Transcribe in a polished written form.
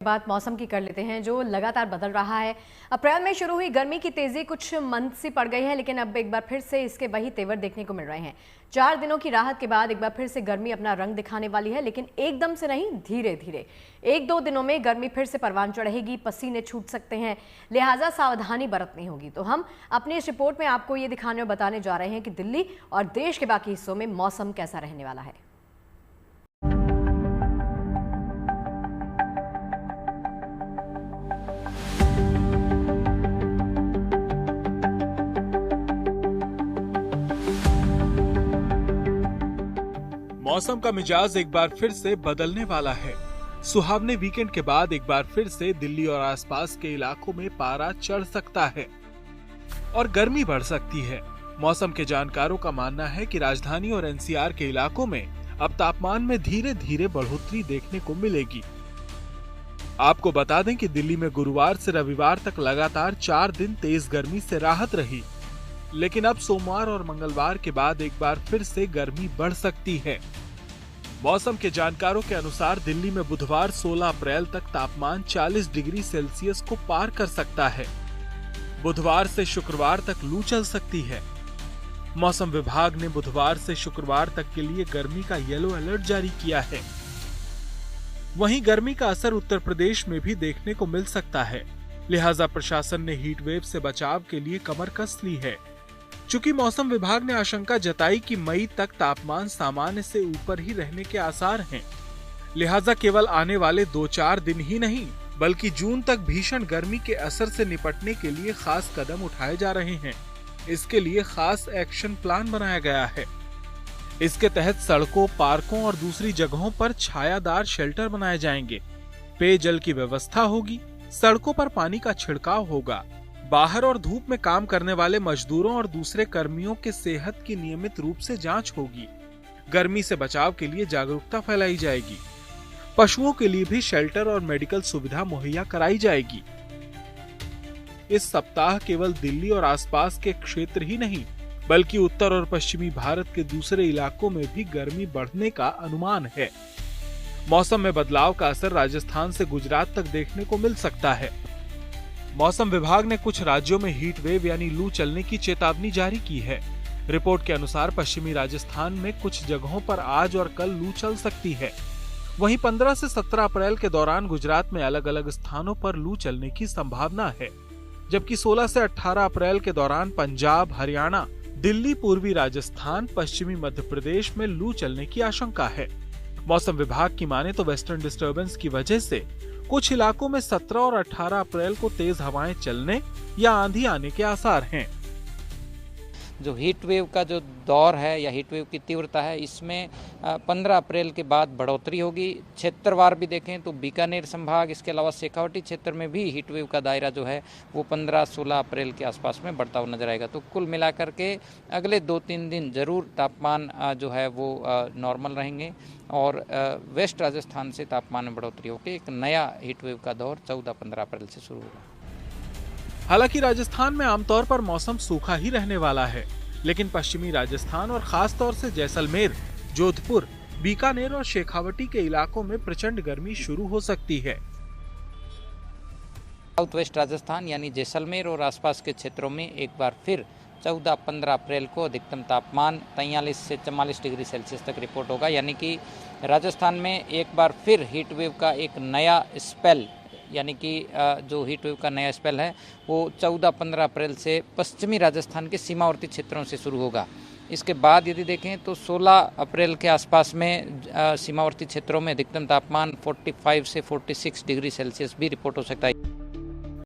बात मौसम की कर लेते हैं जो लगातार बदल रहा है। अप्रैल में शुरू हुई गर्मी की तेजी कुछ मंद सी पड़ गई है, लेकिन अब एक बार फिर से इसके वही तेवर देखने को मिल रहे हैं। 4 दिनों की राहत के बाद एक बार फिर से गर्मी अपना रंग दिखाने वाली है, लेकिन एकदम से नहीं, धीरे धीरे। 1-2 दिनों में गर्मी फिर से परवान चढ़ेगी, पसीने छूट सकते हैं, लिहाजा सावधानी बरतनी होगी। तो हम अपनी इस रिपोर्ट में आपको ये दिखाने और बताने जा रहे हैं कि दिल्ली और देश के बाकी हिस्सों में मौसम कैसा रहने वाला है। मौसम का मिजाज एक बार फिर से बदलने वाला है। सुहावने वीकेंड के बाद एक बार फिर से दिल्ली और आसपास के इलाकों में पारा चढ़ सकता है और गर्मी बढ़ सकती है। मौसम के जानकारों का मानना है कि राजधानी और एनसीआर के इलाकों में अब तापमान में धीरे धीरे बढ़ोतरी देखने को मिलेगी। आपको बता दें कि दिल्ली में गुरुवार से रविवार तक लगातार 4 दिन तेज गर्मी से राहत रही, लेकिन अब सोमवार और मंगलवार के बाद एक बार फिर से गर्मी बढ़ सकती है। मौसम के जानकारों के अनुसार दिल्ली में बुधवार 16 अप्रैल तक तापमान 40 डिग्री सेल्सियस को पार कर सकता है। बुधवार से शुक्रवार तक लू चल सकती है। मौसम विभाग ने बुधवार से शुक्रवार तक के लिए गर्मी का येलो अलर्ट जारी किया है। वहीं गर्मी का असर उत्तर प्रदेश में भी देखने को मिल सकता है, लिहाजा प्रशासन ने हीट वेव से बचाव के लिए कमर कस ली है। चूंकि मौसम विभाग ने आशंका जताई कि मई तक तापमान सामान्य से ऊपर ही रहने के आसार हैं, लिहाजा केवल आने वाले 2-4 दिन ही नहीं बल्कि जून तक भीषण गर्मी के असर से निपटने के लिए खास कदम उठाए जा रहे हैं। इसके लिए खास एक्शन प्लान बनाया गया है। इसके तहत सड़कों, पार्कों और दूसरी जगहों पर छायादार शेल्टर बनाए जाएंगे, पेयजल की व्यवस्था होगी, सड़कों पर पानी का छिड़काव होगा, बाहर और धूप में काम करने वाले मजदूरों और दूसरे कर्मियों के सेहत की नियमित रूप से जांच होगी, गर्मी से बचाव के लिए जागरूकता फैलाई जाएगी, पशुओं के लिए भी शेल्टर और मेडिकल सुविधा मुहैया कराई जाएगी। इस सप्ताह केवल दिल्ली और आसपास के क्षेत्र ही नहीं बल्कि उत्तर और पश्चिमी भारत के दूसरे इलाकों में भी गर्मी बढ़ने का अनुमान है। मौसम में बदलाव का असर राजस्थान से गुजरात तक देखने को मिल सकता है। मौसम विभाग ने कुछ राज्यों में हीट वेव यानी लू चलने की चेतावनी जारी की है। रिपोर्ट के अनुसार पश्चिमी राजस्थान में कुछ जगहों पर आज और कल लू चल सकती है। वहीं 15 से 17 अप्रैल के दौरान गुजरात में अलग अलग स्थानों पर लू चलने की संभावना है, जबकि 16 से 18 अप्रैल के दौरान पंजाब, हरियाणा, दिल्ली, पूर्वी राजस्थान, पश्चिमी मध्य प्रदेश में लू चलने की आशंका है। मौसम विभाग की माने तो वेस्टर्न डिस्टर्बेंस की वजह से कुछ इलाकों में 17 और 18 अप्रैल को तेज हवाएं चलने या आंधी आने के आसार हैं। जो हीट वेव का जो दौर है या हीट वेव की तीव्रता है, इसमें 15 अप्रैल के बाद बढ़ोतरी होगी। क्षेत्रवार भी देखें तो बीकानेर संभाग, इसके अलावा शेखावटी क्षेत्र में भी हीट वेव का दायरा जो है वो 15-16 अप्रैल के आसपास में बढ़ता हुआ नजर आएगा। तो कुल मिलाकर के अगले 2-3 दिन जरूर तापमान जो है वो नॉर्मल रहेंगे और वेस्ट राजस्थान से तापमान में बढ़ोतरी होकर एक नया हीट वेव का दौर 14-15 अप्रैल से शुरू होगा। हालांकि राजस्थान में आमतौर पर मौसम सूखा ही रहने वाला है, लेकिन पश्चिमी राजस्थान और खास तौर से जैसलमेर, जोधपुर, बीकानेर और शेखावटी के इलाकों में प्रचंड गर्मी शुरू हो सकती है। साउथ वेस्ट राजस्थान यानी जैसलमेर और आसपास के क्षेत्रों में एक बार फिर 14-15 अप्रैल को अधिकतम तापमान 43 से 44 डिग्री सेल्सियस तक रिपोर्ट होगा। यानी कि राजस्थान में एक बार फिर हीट वेव का एक नया स्पेल, यानी कि जो हीट वेव का नया स्पेल है वो 14-15 अप्रैल से पश्चिमी राजस्थान के सीमावर्ती क्षेत्रों से शुरू होगा। इसके बाद यदि देखें तो 16 अप्रैल के आसपास में सीमावर्ती क्षेत्रों में अधिकतम तापमान 45 से 46 डिग्री सेल्सियस भी रिपोर्ट हो सकता है।